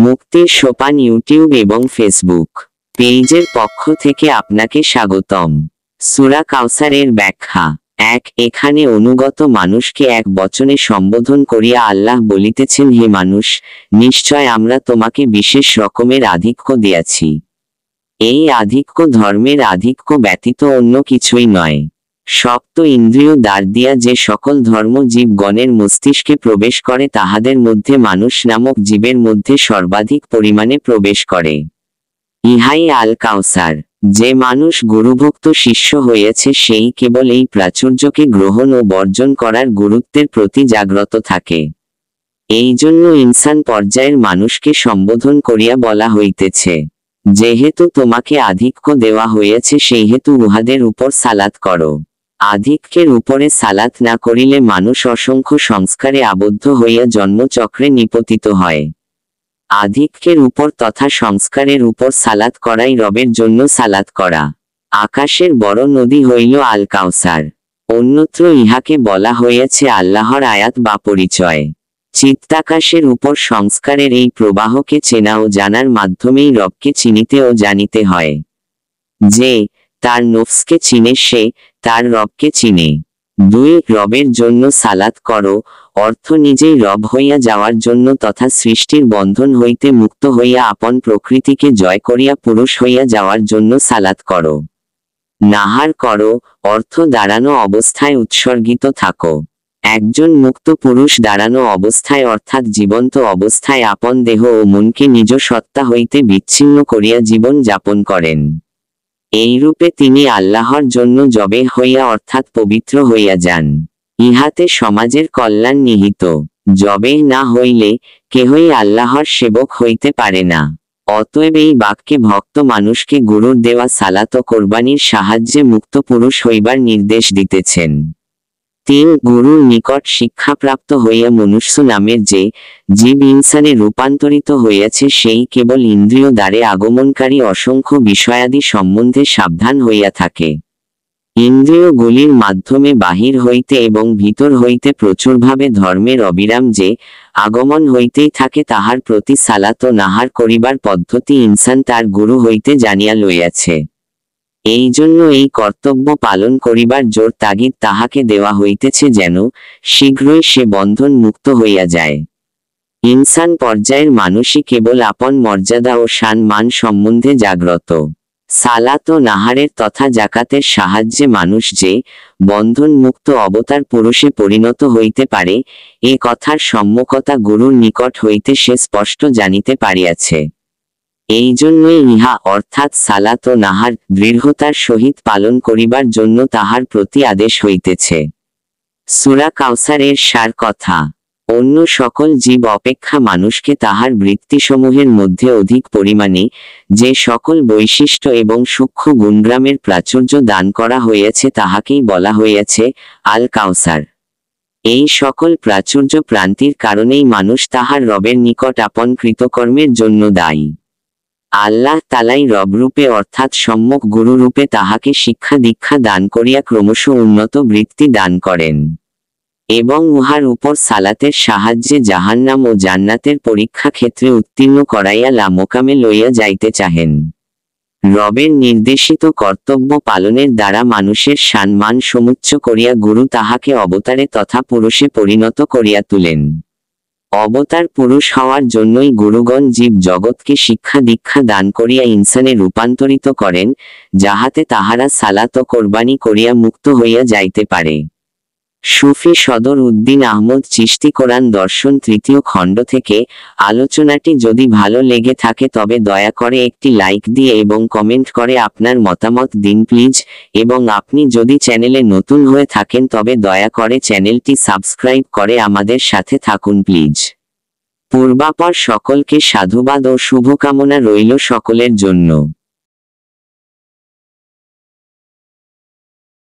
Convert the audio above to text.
মুক্তির সোপান ইউটিউব এবং ফেসবুক পেজের পক্ষ থেকে আপনাকে স্বাগতম। সূরা কাউসারের ব্যাখ্যা। 1 এখানে অনুগত মানুষকে এক বচনে সম্বোধন করিয়া আল্লাহ বলিতেছেন, হে মানুষ, নিশ্চয় আমরা তোমাকে বিশেষ রকমের আধিক্য দিয়াছি। এই আধিক্য ধর্মের আধিক্য ব্যতীত অন্য কিছুই নয়। সপ্ত ইন্দ্রিয় দ্বার দিয়া যে সকল ধর্ম জীবগণের মস্তিষ্কে প্রবেশ করে তাহাদের মধ্যে মানুষ নামক জীবের মধ্যে সর্বাধিক পরিমাণে প্রবেশ করে। ইহাই আল কাউসার। যে মানুষ গুরুভক্ত শিষ্য হয়েছে সেই কেবল এই প্রাচুর্যকে গ্রহণ ও বর্জন করার গুরুত্বের প্রতি জাগ্রত থাকে। এই জন্য ইনসান পর্যায়ের মানুষকে সম্বোধন করিয়া বলা হইতেছে, যেহেতু তোমাকে আধিক্য দেওয়া হয়েছে সেইহেতু উহাদের উপর সালাত করো। আধিক্যের উপরে সালাত না করিলে মানুষ অসংখ্য সংস্কারে আবদ্ধ হইয়া জন্মচক্রে নিপতিত হয়। আধিক্যের উপর তথা সংস্কারের উপর সালাত করাই রবের জন্য সালাত করা। আকাশের বড় নদী হইল আল কাউসার। অন্যত্র ইহাকে বলা হয়েছে আল্লাহর আয়াত বা পরিচয়। চিত্তাকাশের উপর সংস্কারের এই প্রবাহকে চেনা ও জানার মাধ্যমেই রবকে চিনিতে ও জানিতে হয়। যে তার নফসকে চিনে সে তার রবকে চিনে। 2 রবের জন্য সালাত করো অর্থ নিজেই রব হইয়া যাওয়ার জন্য তথা সৃষ্টির বন্ধন হইতে মুক্ত হইয়া আপন প্রকৃতিকে জয় করিয়া পুরুষ হইয়া যাওয়ার জন্য সালাত করো। নাহার করো অর্থ দাঁড়ানো অবস্থায় উৎসর্গিত থাকো। একজন মুক্ত পুরুষ দাঁড়ানো অবস্থায় অর্থাৎ জীবন্ত অবস্থায় আপন দেহ ও মনকে নিজ সত্তা হইতে বিচ্ছিন্ন করিয়া জীবন যাপন করেন। এইরূপে তিনি আল্লাহর জন্য জবে হইয়া অর্থাৎ পবিত্র হইয়া যান। ইহাতে সমাজের কল্যাণ নিহিত। জবে না হইলে কেহই আল্লাহর সেবক হইতে পারে না। অতএব এই বাক্যে ভক্ত মানুষকে গুরুর দেওয়া সালাত ও কোরবানির সাহায্যে মুক্ত পুরুষ হইবার নির্দেশ দিতেছেন। 3 গুরুর নিকট শিক্ষাপ্রাপ্ত হইয়া মনুষ্য নামের যে জীব ইনসানে রূপান্তরিত হইয়াছে সেই কেবল ইন্দ্রিয় দ্বারে আগমনকারী অসংখ্য বিষয়াদি সম্বন্ধে সাবধান হইয়া থাকে। ইন্দ্রিয়গুলির মাধ্যমে বাহির হইতে এবং ভিতর হইতে প্রচুরভাবে ধর্মের অবিরাম যে আগমন হইতেই থাকে তাহার প্রতি সালাত ও নাহার করিবার পদ্ধতি ইনসান তার গুরু হইতে জানিয়া লইয়াছে। এই জন্য এই কর্তব্য পালন করিবার জোর তাগিদ তাহাকে দেওয়া হইতেছে যেন শীঘ্রই সে বন্ধন মুক্ত হইয়া যায়। ইনসান পর্যায়ের মানুষই কেবল আপন মর্যাদা ও শান মান সম্বন্ধে জাগ্রত। সালাত ও নাহারের তথা জাকাতের সাহায্যে মানুষ যে বন্ধন মুক্ত অবতার পুরুষে পরিণত হইতে পারে এ কথার সম্মুখতা গুরুর নিকট হইতে সে স্পষ্ট জানিতে পারিয়াছে। এই জন্যই ইহা অর্থাৎ সালাত ও নাহার দৃঢ়তার সহিত পালন করিবার জন্য তাহার প্রতি আদেশ হইতেছে। সূরা কাউসারের সার কথা। অন্য সকল জীব অপেক্ষা মানুষকে তাহার বৃত্তিসমূহের মধ্যে অধিক পরিমাণে যে সকল বৈশিষ্ট্য এবং সূক্ষ্ম গুণগ্রামের প্রাচুর্য দান করা হইয়াছে তাহাকেই বলা হইয়াছে আল কাউসার। এই সকল প্রাচুর্য প্রান্তির কারণেই মানুষ তাহার রবের নিকট আপন কৃতকর্মের জন্য দায়ী। আল্লাহ তাআলাই রবরূপে অর্থাৎ সম্যক গুরুরূপে তাহাকে শিক্ষা দীক্ষা দান করিয়া ক্রমশ উন্নত বৃত্তি দান করেন এবং উহার উপর সালাতের সাহায্যে জাহান্নাম ও জান্নাতের পরীক্ষা ক্ষেত্রে উত্তীর্ণ করাইয়া লামোকামে লইয়া যাইতে চাহেন। রবের নির্দেশিত কর্তব্য পালনের দ্বারা মানুষের সম্মান সমুচ্চ করিয়া গুরু তাহাকে অবতারে তথা পুরুষে পরিণত করিয়া তুলেন। অবতার পুরুষ হওয়ার জন্যই গুরুগণ জীব জগৎকে শিক্ষা দীক্ষা দান করিয়া ইনসানে রূপান্তরিত করেন, যাহাতে তাহারা সালাত ও কোরবানি করিয়া মুক্ত হইয়া যাইতে পারে। সুফি সদর উদ্দিন আহমদ চিশতি কোরআন দর্শন 3য় খণ্ড থেকে আলোচনাটি যদি ভালো লেগে থাকে তবে দয়া করে একটি লাইক দিয়ে এবং কমেন্ট করে আপনার মতামত দিন প্লিজ, এবং আপনি যদি চ্যানেলে নতুন হয়ে থাকেন তবে দয়া করে চ্যানেলটি সাবস্ক্রাইব করে আমাদের সাথে থাকুন প্লিজ। পূর্বাপর সকলকে সাধুবাদ ও শুভকামনা রইল সকলের জন্য।